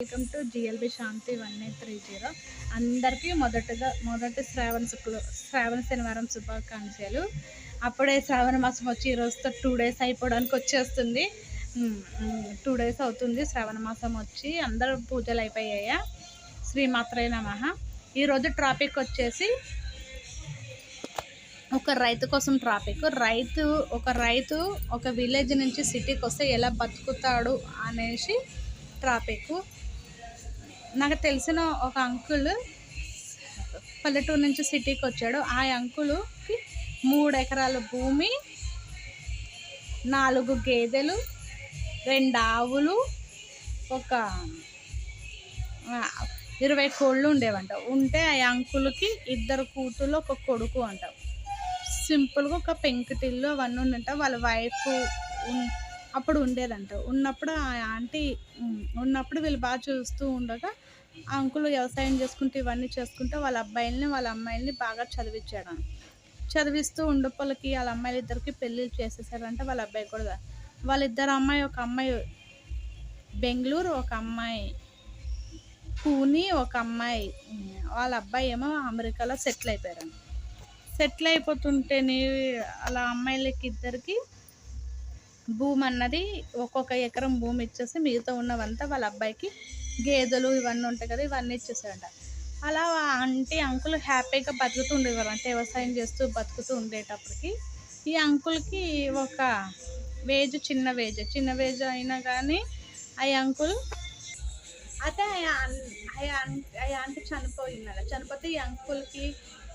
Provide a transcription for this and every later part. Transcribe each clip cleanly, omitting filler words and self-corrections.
Welcome to GLB శాంతి 1830. అందరికీ మొదటి శ్రావణ శనివారం శుభాకాంక్షలు. అప్పుడే శ్రావణ మాసం వచ్చి ఈరోజుతో 2 days అయిపోవడానికి వచ్చేస్తుంది. 2 days అవుతుంది శ్రావణ మాసం వచ్చి. అందరూ పూజలు అయిపోయాయా? శ్రీమాత్రే నమః. ఈరోజు ట్రాఫిక్ వచ్చేసి ఒక రైతు కోసం ట్రాఫిక్. ఒక రైతు ఒక విలేజ్ నుంచి సిటీకి వస్తే ఎలా బతుకుతాడు అనేసి ట్రాఫిక్. నాకు తెలిసిన ఒక అంకుల్ పల్లెటూరు నుంచి సిటీకి వచ్చాడు. ఆ అంకుల్కి 3 ఎకరాల భూమి, 4 గేదెలు, 2 ఆవులు, ఒక 20 కోళ్ళు ఉండేవంట. ఉంటే ఆ అంకుల్కి 2 కూతుళ్ళు, ఒక కొడుకు అంట. సింపుల్గా ఒక పెంకుటిల్లు అవన్నీ ఉండంట. వాళ్ళ వైఫ్ అప్పుడు ఉండేదంట. ఉన్నప్పుడు ఆ ఆంటీ ఉన్నప్పుడు వీళ్ళు బాగా చూస్తూ ఉండగా ఆ అంకుల్ వ్యవసాయం చేసుకుంటూ ఇవన్నీ చేసుకుంటూ వాళ్ళ అబ్బాయిల్ని వాళ్ళ అమ్మాయిల్ని బాగా చదివించాడు. చదివిస్తూ ఉండపలకి వాళ్ళ అమ్మాయిలు ఇద్దరికి పెళ్ళిళ్ళు చేసేసారంట. వాళ్ళ అబ్బాయి కూడా. వాళ్ళిద్దరు అమ్మాయి, ఒక అమ్మాయి బెంగళూరు, ఒక అమ్మాయి పూణే, ఒక అమ్మాయి వాళ్ళ అబ్బాయి ఏమో అమెరికాలో సెటిల్ అయిపోయారు. సెటిల్ అయిపోతుంటేనే అలా అమ్మాయిలకి ఇద్దరికి భూమి అన్నది ఒక్కొక్క ఎకరం భూమి ఇచ్చేసి మిగతా ఉన్నవంతా వాళ్ళ అబ్బాయికి గేదెలు ఇవన్నీ ఉంటాయి కదా, ఇవన్నీ ఇచ్చేసారంట. అలా ఆంటీ అంకుల్ హ్యాపీగా బతుకుతూ ఉండేవారు. అంటే వ్యవసాయం చేస్తూ బతుకుతూ ఉండేటప్పటికి ఈ అంకుల్కి ఒక చిన్న వేజ్ అయినా కానీ ఆ అంకుల్ అయితే ఆ ఆంటీ చనిపోతే ఈ అంకుల్కి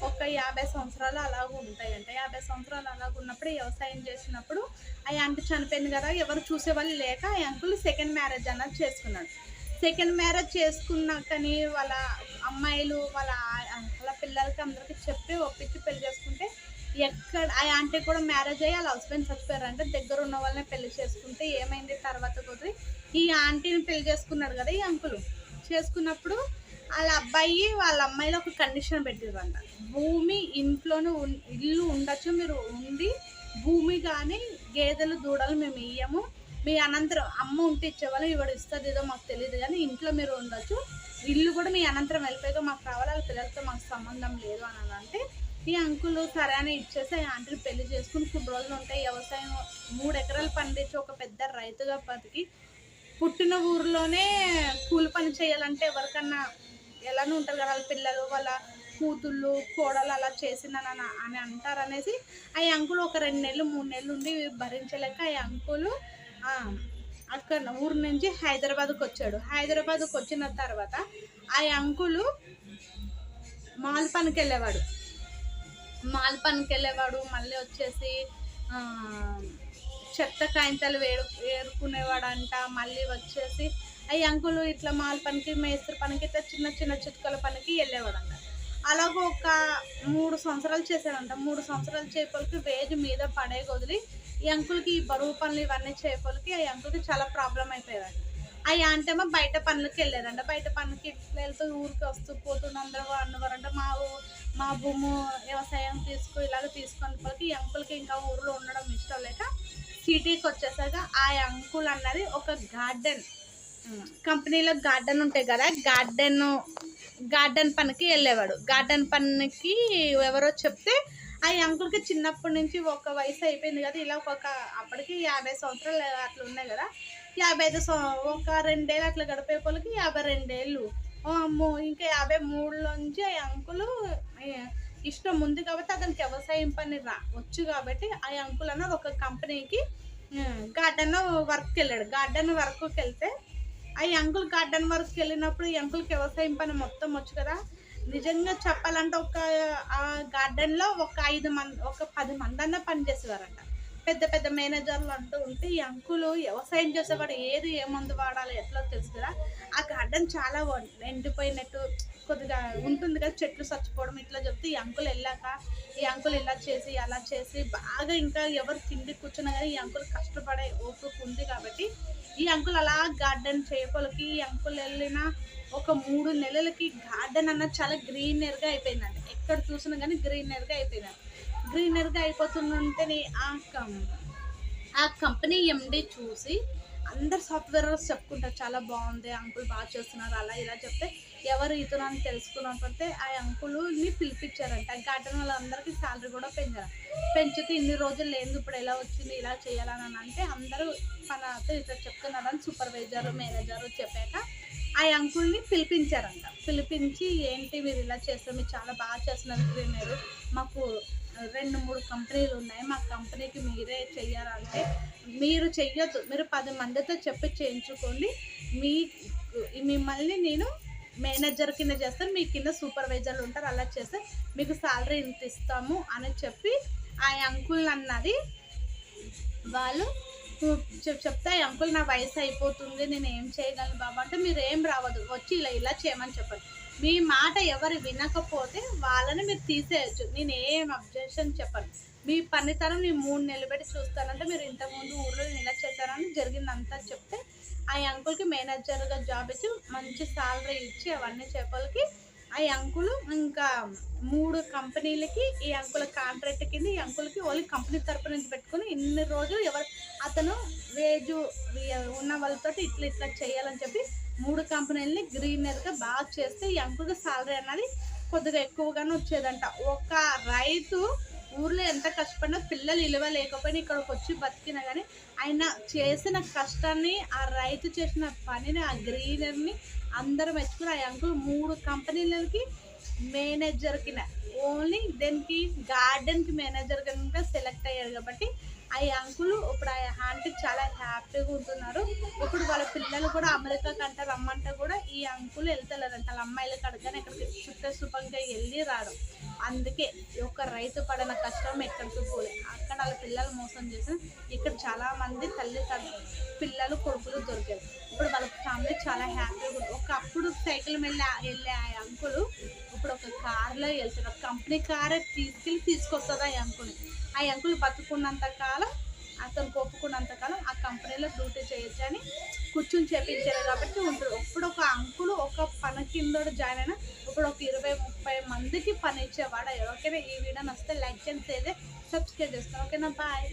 ఒక 50 సంవత్సరాలు అలాగ ఉంటాయంట. 50 సంవత్సరాలు అలాగ ఉన్నప్పుడు వ్యవసాయం చేసినప్పుడు ఆ ఆంటీ చనిపోయింది కదా, ఎవరు చూసేవాళ్ళు లేక ఆ అంకుల్ సెకండ్ మ్యారేజ్ అన్నది చేసుకున్నాడు. సెకండ్ మ్యారేజ్ చేసుకున్నాకని వాళ్ళ అమ్మాయిలు వాళ్ళ పిల్లలకి అందరికీ చెప్పి ఒప్పించి పెళ్లి చేసుకుంటే ఎక్కడ ఆ ఆంటీ కూడా మ్యారేజ్ అయ్యి వాళ్ళ హస్బెండ్ చచ్చిపోయారంటే దగ్గర ఉన్న వాళ్ళని పెళ్లి చేసుకుంటే ఏమైంది తర్వాత కొద్ది ఈ ఆంటీని పెళ్లి చేసుకున్నాడు కదా ఈ అంకుల్. చేసుకున్నప్పుడు వాళ్ళ అబ్బాయి వాళ్ళ అమ్మాయిలో ఒక కండిషన్ పెట్టిరంట. భూమి ఇంట్లోనే ఇల్లు ఉండొచ్చు, మీరు ఉండి భూమి కానీ గేదెలు దూడలు మేము ఇయ్యము, మీ అనంతరం అమ్మ ఉంటే ఇచ్చేవాళ్ళు, ఇవాడు ఇస్తుంది ఏదో మాకు తెలియదు కానీ ఇంట్లో మీరు ఉండొచ్చు, ఇల్లు కూడా మీ అనంతరం వెళ్ళిపోయాక మాకు కావాలి, వాళ్ళ పిల్లలతో మాకు సంబంధం లేదు అని అంటే ఈ అంకుల్ సరే అని ఇచ్చేసి ఆ ఆంటీని పెళ్లి చేసుకుని కొన్ని రోజులు ఉంటాయి. వ్యవసాయం 3 ఎకరాలు పండించి ఒక పెద్ద రైతుగా బతికి పుట్టిన ఊరిలోనే కూలి పని చేయాలంటే ఎవరికన్నా ఎలానూ ఉంటారు కదా, వాళ్ళ పిల్లలు వాళ్ళ కూతుళ్ళు కోడలు అలా చేసిందని అని అంటారనేసి ఆ అంకుల్ ఒక 2 నెలలు 3 నెలలు ఉండి భరించలేక ఆ అంకుల్ అక్కడ ఊరు నుంచి హైదరాబాద్కి వచ్చాడు. హైదరాబాద్కి వచ్చిన తర్వాత ఆ అంకుల్ మాల్ పనికి వెళ్ళేవాడు. మళ్ళీ వచ్చేసి చెత్త కాయింతలు ఏరుకునేవాడంట. మళ్ళీ వచ్చేసి ఆ అంకుల్ ఇట్లా మాల్ పనికి, మేస్త్రి పనికి, ఇట్లా చిన్న చిన్న చిత్కల పనికి వెళ్ళేవాడంట. అలాగ ఒక 3 సంవత్సరాలు చేశాడంట. 3 సంవత్సరాలు చేపలకి వేజ్ మీద పడే వదిలి ఈ అంకుల్కి ఈ బరువు పనులు ఇవన్నీ చేపలకి ఆ అంకుల్కి చాలా ప్రాబ్లం అయిపోయేదంట. ఆ అంటేమో బయట పనులకి వెళ్ళేదంట. బయట పనులకి ఇట్లా వెళ్తూ ఊరికి వస్తూ పోతుండే అందరూ అన్నవారంట మా భూము వ్యవసాయం ఇలాగ తీసుకొని పోయి ఈ అంకుల్కి ఇంకా ఊరిలో ఉండడం ఇష్టం లేక సిటీకి వచ్చేసాక ఆ అంకుల్ అన్నది ఒక కంపెనీలో గార్డెన్ ఉంటాయి కదా, గార్డెన్ పనికి వెళ్ళేవాడు. గార్డెన్ పనికి ఎవరో చెప్తే ఆ అంకుల్కి చిన్నప్పటి నుంచి ఒక వయసు అయిపోయింది కదా, ఇలా అప్పటికి 50 సంవత్సరాలు అట్లా ఉన్నాయి కదా, 55 ఒక 2 ఏళ్ళు అట్లా గడిపే వాళ్ళకి 52 ఏళ్ళు. అమ్మో ఇంకా 53 నుంచి ఆ అంకుల్ ఇష్టం ఉంది కాబట్టి అతనికి వ్యవసాయం పని వచ్చు కాబట్టి ఆ అంకుల్ అన్నది ఒక కంపెనీకి గార్డెన్ వర్క్కి వెళ్ళాడు. గార్డెన్ వర్క్కి వెళ్తే ఆ అంకుల్ గార్డెన్ వర్క్కి వెళ్ళినప్పుడు ఈ అంకుల్కి వ్యవసాయం పని మొత్తం వచ్చు కదా. నిజంగా చెప్పాలంటే ఆ గార్డెన్లో ఒక 10 మంది అన్న పని చేసేవారంట. పెద్ద పెద్ద మేనేజర్లు అంటూ ఉంటే ఈ అంకుల్ వ్యవసాయం చేసేవాడు ఏది ఏ మందు వాడాలి ఎట్లా తెలుసు కదా. ఆ గార్డెన్ చాలా ఎండిపోయినట్టు కొద్దిగా ఉంటుంది కదా, చెట్లు చచ్చిపోవడం ఇట్లా చెప్తే ఈ అంకుల్ వెళ్ళాక ఈ అంకుల్ ఇలా చేసి అలా చేసి బాగా ఇంకా ఎవరు తిండి కూర్చున్నా కానీ ఈ అంకుల్ కష్టపడే ఓపిక ఉంది కాబట్టి ఈ అంకుల్ అలా గార్డెన్ చేపలకి ఈ అంకుల్ వెళ్ళిన ఒక 3 నెలలకి గార్డెన్ అన్నది చాలా గ్రీనరీగా అయిపోయిందండి. ఎక్కడ చూసినా కానీ గ్రీనరీగా అయిపోయిందండి. గ్రీనరీగా అయిపోతుందంటే ఆ కంపెనీ ఎండి చూసి అందరు సాఫ్ట్వేర్ చెప్పుకుంటారు చాలా బాగుంది, అంకుల్ బాగా చేస్తున్నారు అలా ఇలా చెప్తే ఎవరు ఇతను అని తెలుసుకున్నప్పుడైతే ఆ అంకుల్ని పిలిపించారంట. గార్డెన్ వాళ్ళందరికీ శాలరీ కూడా పెంచితే ఇన్ని రోజులు లేదు ఇప్పుడు ఎలా వచ్చింది ఇలా చేయాలని అంటే అందరూ పలాతో ఇట్లా చెప్తున్నారని సూపర్వైజర్ మేనేజర్ చెప్పాక ఆ అంకుల్ని పిలిపించారంట. పిలిపించి ఏంటి మీరు ఇలా చేస్తారు, మీరు చాలా బాగా చేస్తున్నారు గ్రీనరీ, మాకు 2-3 కంపెనీలు ఉన్నాయి, మా కంపెనీకి మీరే చెయ్యాలంటే మీరు చెయ్యొద్దు, మీరు 10 మందితో చెప్పి చేయించుకోండి, మీ మిమ్మల్ని నేను మేనేజర్ కింద చేస్తాను, మీ కింద సూపర్వైజర్లు ఉంటారు, అలా చేస్తే మీకు శాలరీ ఇంత ఇస్తాము అని చెప్పి ఆ అంకుల్ అన్నది. వాళ్ళు చెప్తే అంకుల్ నా వయసు అయిపోతుంది నేను ఏం చేయగలను బాబా అంటే మీరు ఏం రావద్దు, వచ్చి ఇలా ఇలా చేయమని చెప్పండి, మీ మాట ఎవరు వినకపోతే వాళ్ళని మీరు తీసేయచ్చు, నేను ఏం అబ్జెక్షన్ చెప్పను, మీ పనితనం నేను 3 నెలలు పెట్టి చూస్తానంటే మీరు ఇంతకుముందు ఊళ్ళో నేను ఇలా చేశారని జరిగిందంతా చెప్తే ఆ అంకుల్కి మేనేజర్గా జాబ్ ఇచ్చి మంచి శాలరీ ఇచ్చి అవన్నీ చెప్పలకి ఆ అంకులు ఇంకా 3 కంపెనీలకి ఈ అంకుల కాంట్రాక్ట్ కింద ఈ అంకుల్కి ఓన్లీ కంపెనీ తరపు నుంచి పెట్టుకుని ఇన్ని రోజులు ఎవరు అతను వేజు ఉన్న వాళ్ళతో ఇట్లా ఇట్లా చేయాలని చెప్పి 3 కంపెనీలని గ్రీనర్గా బాగా చేస్తే ఈ అంకుల్కి శాలరీ అన్నది కొద్దిగా ఎక్కువగానే వచ్చేదంట. ఒక రైతు ఊర్లో ఎంత కష్టపడినా పిల్లలు ఇలువ లేకపోయినా ఇక్కడికి వచ్చి బతికినా కానీ ఆయన చేసిన కష్టాన్ని ఆ రైతు చేసిన పనిని ఆ గ్రీనర్ని అందరూ మెచ్చుకుని ఆ అంకుల్ 3 కంపెనీలకి మేనేజర్ కింద ఓన్లీ దానికి గార్డెన్కి మేనేజర్ కింద సెలెక్ట్ అయ్యారు కాబట్టి ఆ అంకుల్ ఇప్పుడు ఆ ఆంటీ చాలా హ్యాపీగా ఉంటున్నారు. ఇప్పుడు వాళ్ళ పిల్లలు కూడా అమెరికా కంట రమ్మంటే కూడా ఈ అంకుల్ వెళ్తలేరంట, వాళ్ళ అమ్మాయిలు కడగానే ఇక్కడికి సుఖంగా వెళ్ళి రాడు. అందుకే ఒక రైతు పడిన కష్టం ఎక్కడికి పోలే, అక్కడ వాళ్ళ పిల్లలు మోసం చేసి ఇక్కడ చాలామంది పిల్లలు కొడుకులు దొరికారు. ఇప్పుడు వాళ్ళ ఫ్యామిలీ చాలా హ్యాపీగా ఉంది. ఒకప్పుడు సైకిల్ మీద వెళ్ళే ఆ అంకుల్ ఇప్పుడు ఒక కార్లో వెళ్తాడు, ఒక కంపెనీ కారే తీసుకొస్తుంది ఆ అంకుల్ బతుకున్నంత కాలం అతను ఒప్పుకున్నంత కాలం ఆ కంపెనీలో డ్యూటీ చేయొచ్చు అని కూర్చుని చేపించారు కాబట్టి ఉంటాడు. ఇప్పుడు ఒక అంకుల్ ఒక పని కింద జాయిన్ అయినా ఇప్పుడు ఒక 20-30 మందికి పని ఇచ్చేవాడు. ఓకేనా, ఈ వీడియో నచ్చితే లైక్ చేయండి, సబ్స్క్రైబ్ చేస్తాను. ఓకేనా, బాయ్.